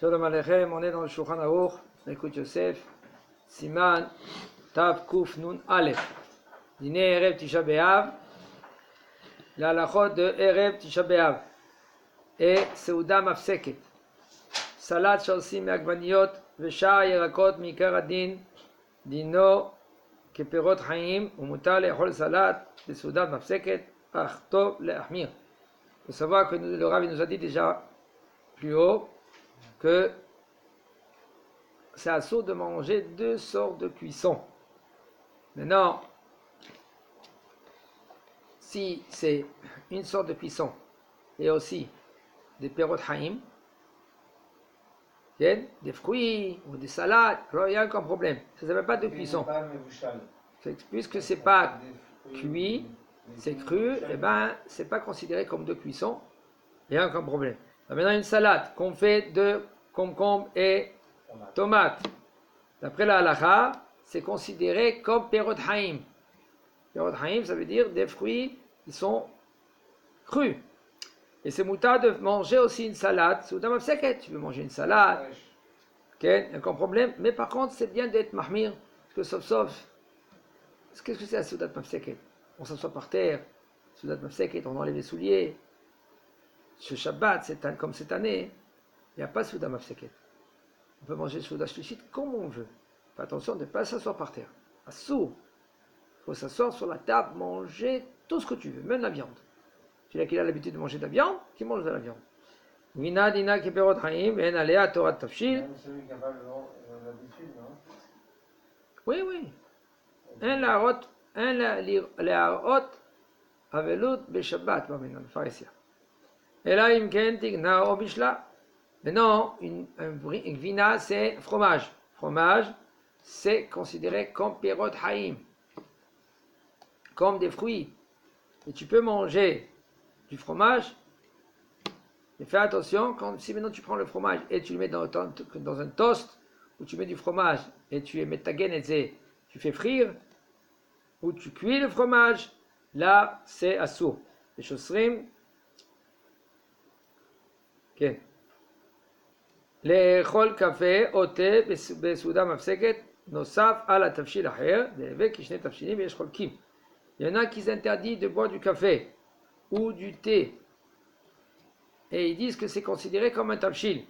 Shalom Aleichem, on est dans le Shulchan Aruch, écoute Yosef, Siman, Tav, Kuf, Nun, Aleph. Dîner Erev Tisha B'Av, la halachot de Erev Tisha B'Av. Et Seuda Mafseket. Salat שעושים מעגבניות ושאר ירקות מעיקר הדין, דינו כפירות חיים, ומותר לאכול סלט בסעודת מפסקת, אך טוב להחמיר. Il faut savoir que le Rav nous a dit déjà plus haut que c'est assaut de manger deux sortes de cuissons. Maintenant, si c'est une sorte de cuisson et aussi des perot haïm, des fruits ou des salades, alors il n'y a aucun problème. Ça ne s'appelle pas de cuisson. Puisque ce n'est pas cuit, c'est cru, et ben c'est pas considéré comme de cuisson, il n'y a aucun problème. Alors maintenant, une salade qu'on fait de concombre et tomates, d'après la halakha, c'est considéré comme perot haïm. Perot haïm, ça veut dire des fruits qui sont crus. Et c'est moutarde de manger aussi une salade. Souda mafseket, tu veux manger une salade, ok, il n'y a aucun problème. Mais par contre, c'est bien d'être mahmir, parce que sauf. Qu'est-ce que c'est la souda mafseket? On s'assoit par terre, souda mafseket, on enlève les souliers. Ce Shabbat, comme cette année, il n'y a pas souda mafseket. On peut manger souda shlichit comme on veut. Fais attention de ne pas s'asseoir par terre. Assou. Il faut s'asseoir sur la table, manger tout ce que tu veux, même la viande. Celui qui a l'habitude de manger de la viande, qui mange de la viande. Vina dina keperot haïm, en alea Torah tafshil. Même celui qui n'a pas l'habitude, non? Oui. En להראות אבלות בשבת במינון, פרסיה. אלא אם כן תגנה או בשלה. Maintenant, une vina, c'est fromage. Fromage, c'est considéré comme perot haïm, comme des fruits. Et tu peux manger du fromage, mais fais attention, si maintenant tu prends le fromage et tu le mets dans un toast, où tu mets du fromage et tu mets ta gaine et tu fais frire, ou tu cuis le fromage, là c'est assour. Les chosrim, ok. לאכול קפה או תה בסעודה מפסקת נוסף על התבשיל אחר, דהווה כשני תבשילים ויש חולקים. Il y en a qui s'interdisent de boire du café ou du thé et ils disent que c'est considéré comme un tavshil.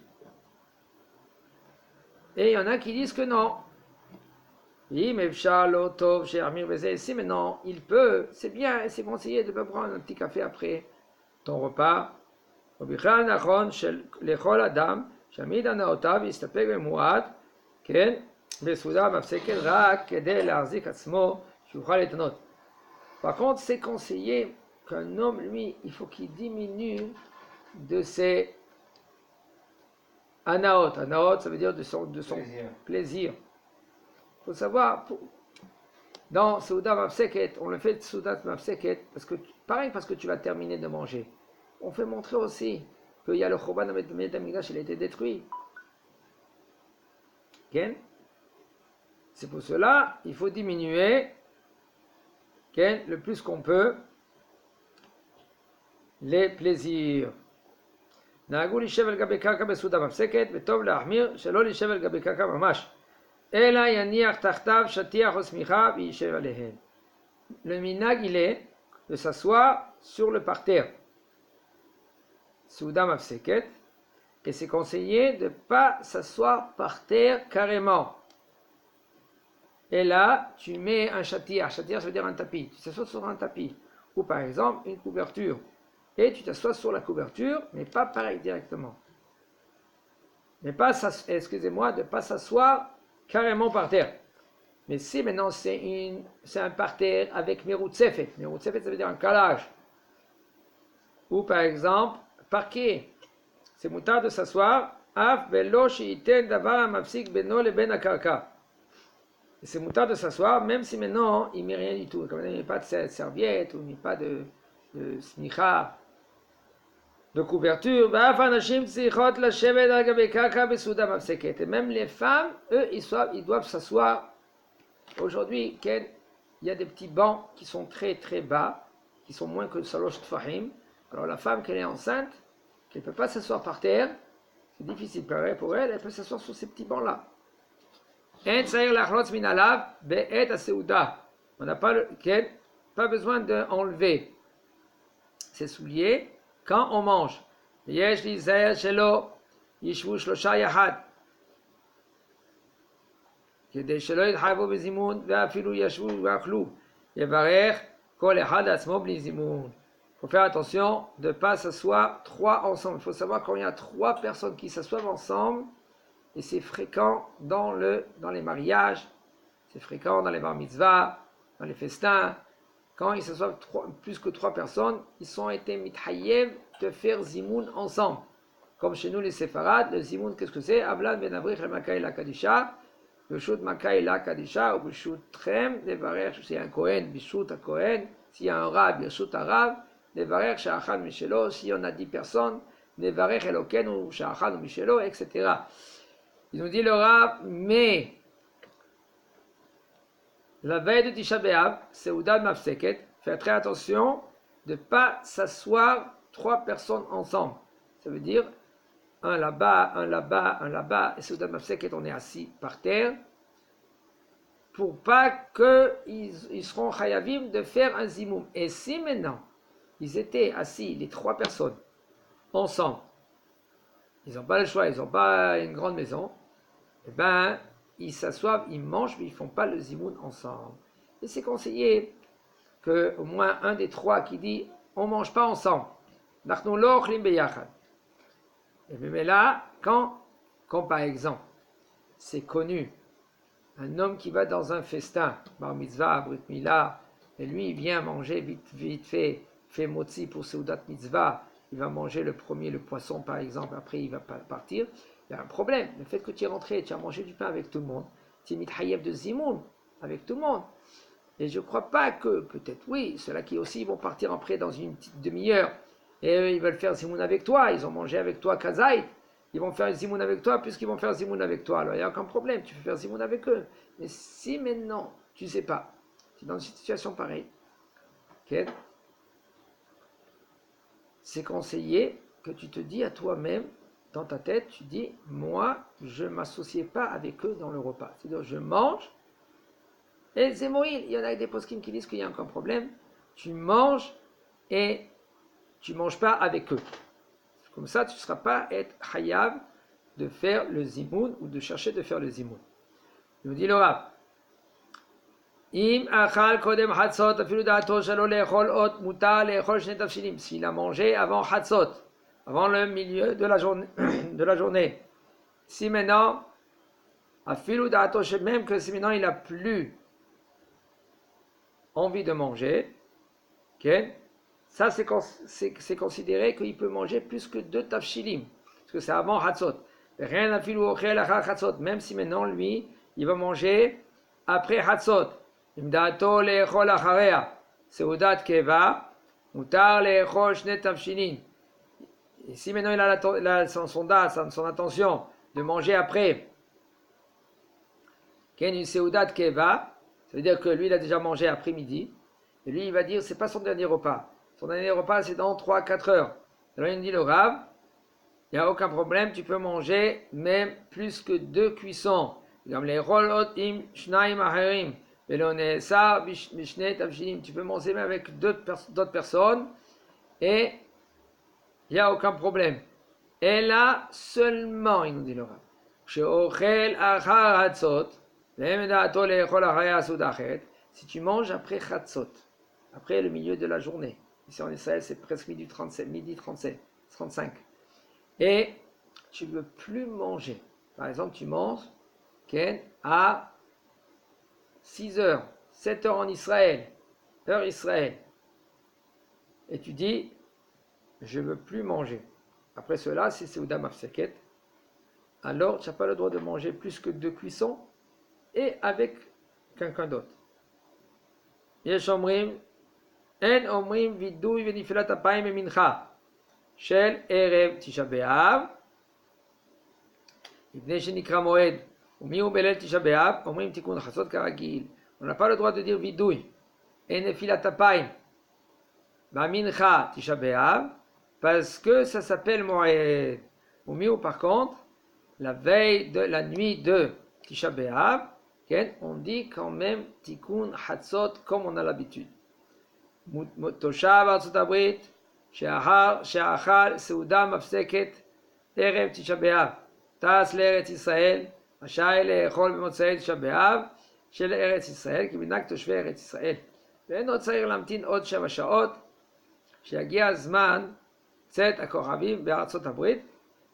Et il y en a qui disent que non. Si maintenant il peut, c'est bien et c'est conseillé de prendre un petit café après ton repas. לאכול אדם שעמיד הנאותיו יסתפק במועט, כן, בסעודה מפסקת רק כדי להחזיק עצמו שיוכל להתנות. Par contre, c'est conseillé qu'un homme, lui, il faut qu'il diminue de ses anaot. Anaot, ça veut dire de son plaisir. Il faut savoir, dans Seuda Mafseket, on le fait Seuda Mafseket, parce que tu vas terminer de manger. On fait montrer aussi qu'il y a le Choban Beit Hamikdash, il a été détruit. Okay? C'est pour cela, il faut diminuer le plus qu'on peut les plaisirs. נהגו להישב על גבי קרקע בסעודה מפסקת, וטוב להחמיר שלא להישב על גבי קרקע ממש, אלא יניח תחתיו שטיח או שמיכה וישב עליהן. Le minhag, il est de s'asseoir sur le parterre. Souda mafseket, et c'est conseillé de ne pas s'asseoir par terre carrément. Et là, tu mets un chatiar. Chatiar, ça veut dire un tapis. Tu t'assois sur un tapis. Ou par exemple, une couverture. Et tu t'assois sur la couverture, mais pas pareil directement. Mais pas, excusez-moi, de ne pas s'asseoir carrément par terre. Mais si maintenant c'est un parterre avec merutzefet. Merutzefet, ça veut dire un calage. Ou par exemple, parquet. C'est moutarde de s'asseoir. Af velo sheiten davar mafsik beno leben akarka. C'est moutarde de s'asseoir, même si maintenant il ne met rien du tout. Comme il n'y a pas de serviette, ou il n'y a pas de smicha, de couverture. Et même les femmes, eux, ils doivent s'asseoir. Aujourd'hui, il y a des petits bancs qui sont très très bas, qui sont moins que Salosh Tfahim. Alors la femme, qu'elle est enceinte, qu'elle ne peut pas s'asseoir par terre, c'est difficile pour elle, elle peut s'asseoir sur ces petits bancs-là. En Saïr Lachlotz Minalav, Be'et Aseuda. On n'a pas besoin d'enlever ses souliers quand on mange. Yesh li Zayer Shelo, Yishvu Shlosha Yahad. כדי שלא יתחייבו בזימון ואפילו ישבו ואכלו. יברך כל אחד עצמו בלי זימון. Il faut faire attention de ne pas s'asseoir trois ensemble. Il faut savoir quand il y a trois personnes qui s'assoient ensemble, et c'est fréquent dans les mariages, c'est fréquent dans les bar mitzvah, dans les festins. Quand ils s'assoient plus que trois personnes, ils sont été mithayev de faire zimoun ensemble. Comme chez nous les séfarades, le zimoun, qu'est-ce que c'est? Avlan ben avrich le makai la kadisha. Bishut Makai la Kadisha ou Bishut Trem, Nevarer, c'est un Kohen, Bishut à Kohen, s'il y a un Rab, Bishut à Rab, Nevarer, Sha'achan Mishelo, si on a 10 personnes, Nevarer Eloken ou Sha'achan ou Mishelo, etc. Il nous dit le Rab, mais la veille de Tisha B'Av, c'est Oudad Mafseket, faites très attention de ne pas s'asseoir trois personnes ensemble. Ça veut dire un là-bas, un là-bas, un là-bas, et Seudat Mafseket, on est assis par terre, pour pas qu'ils seront chayavim de faire un zimoum. Et si maintenant, ils étaient assis, les trois personnes, ensemble, ils n'ont pas le choix, ils n'ont pas une grande maison, eh ben, ils s'assoient, ils mangent, mais ils ne font pas le zimoun ensemble. Et c'est conseillé qu'au moins un des trois qui dit, on ne mange pas ensemble. Nachnu lo ochlim beyachad. Mais là, quand par exemple, c'est connu, un homme qui va dans un festin, bar mitzvah, brit milah, et lui il vient manger vite fait motzi pour seudat mitzvah, il va manger le premier, le poisson par exemple, après il va partir, il y a un problème. Le fait que tu es rentré, tu as mangé du pain avec tout le monde, tu es mithayev de zimoun avec tout le monde. Et je ne crois pas que, peut-être oui, ceux-là qui aussi vont partir après dans une petite demi-heure, et eux, ils veulent faire zimoun avec toi, ils ont mangé avec toi kazaït, ils vont faire zimoun avec toi puisqu'ils vont faire zimoun avec toi. Alors il n'y a aucun problème, tu peux faire zimoun avec eux. Mais si maintenant, tu ne sais pas, tu es dans une situation pareille, okay, c'est conseillé que tu te dis à toi-même, dans ta tête, tu dis, moi, je ne m'associe pas avec eux dans le repas. C'est-à-dire, je mange, et zémoïl, il y en a des poskim qui disent qu'il n'y a aucun problème, tu manges et tu ne manges pas avec eux. Comme ça, tu ne seras pas être chayav de faire le zimoun ou de chercher de faire le zimoun. Il nous dit le Rav, Im achal kodem hatzot afilu da'ato shalo le'echol ot mutar le'echol shne tafshilim. S'il a mangé avant hatzot, avant le milieu de la journée, si maintenant, afilu da'ato, même que si maintenant il n'a plus envie de manger, okay, ça, c'est considéré qu'il peut manger plus que 2 tafshilim, parce que c'est avant Hatzot. Rien à filu ochel achar Hatzot, même si maintenant, lui, il va manger après Hatzot. Imdato le'echol acharea, seudat keva, mutar le'echol shne tafshilin. Et si maintenant il a son attention de manger après, ken une seudat keva, ça veut dire que lui, il a déjà mangé après-midi, et lui, il va dire, c'est pas son dernier repas. Son dernier repas, c'est dans 3-4 heures. Alors il dit le Rav, il n'y a aucun problème, tu peux manger même plus que 2 cuissons. Comme les rolot im shnaim aherim, velonesa bishne tavshinim. Tu peux manger même avec d'autres personnes et il n'y a aucun problème. Et là seulement, il nous dit le Rav, she'ochel achar hatzot, ve'medato le'echol achaya sudachet. Si tu manges après hatzot, après le milieu de la journée. Ici en Israël, c'est presque midi 35. Et tu ne veux plus manger. Par exemple, tu manges à 6 heures, 7 heures en Israël, heure Israël. Et tu dis, je ne veux plus manger. Après cela, si c'est Ouda Mafseket, alors tu n'as pas le droit de manger plus que 2 cuissons et avec quelqu'un d'autre. Yesh omrim, en omrim vidui venifilat apayim mincha shel erev tisha b'av ibne shenikra moed umiu belel tisha b'av omrim tikun chatzot karagil. On n'a pas le droit de dire vidui et nefilat apayim ba mincha tisha b'av parce que ça s'appelle moed. Ou mieux, par contre, la veille de la nuit de Tisha B'Av, on dit quand même Tikkun Hatzot comme on a l'habitude. Toshav Arzot Abrit, She'achal Seuda Mafseket, Erev Tisha B'Av, Tas l'Eretz Israël, Hashai Le'echol B'Motzei Tisha B'Av, של ארץ ישראל, כי מנהג תושבי ארץ ישראל. ואין עוד צריך להמתין עוד 7 שעות, שיגיע הזמן צאת הכוכבים בארצות הברית,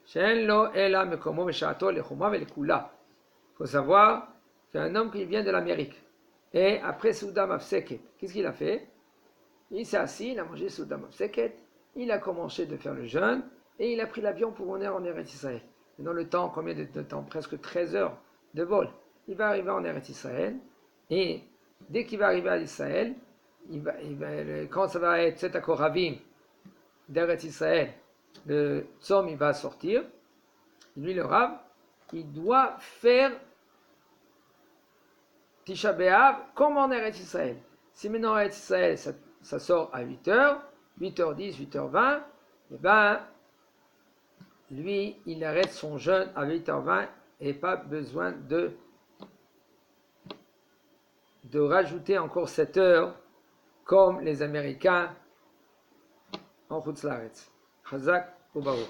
שאין לו אלא מקומו ושעתו לחומה ולכולה. Il faut savoir qu'un homme qui vient de l'Amérique, et après Souda Mafseket, qu'est-ce qu'il a fait? Il s'est assis, il a mangé Souda Mafseket, il a commencé de faire le jeûne, et il a pris l'avion pour venir en Eretz Israël. Et dans le temps, combien de temps? Presque 13 heures de vol. Il va arriver en Eretz Israël, et dès qu'il va arriver à Israël, quand ça va être Tzet HaKoravim d'Eretz Israël, le Tzom il va sortir, lui le Rav, il doit faire Tisha B'Av comme en Eretz Israël. Si maintenant Eretz Israël ça sort à 8h, 8h10, 8h20, et ben lui il arrête son jeûne à 8h20 et pas besoin de rajouter encore 7 heures comme les Américains en Chutz La'aretz. Chazak ou Baruch.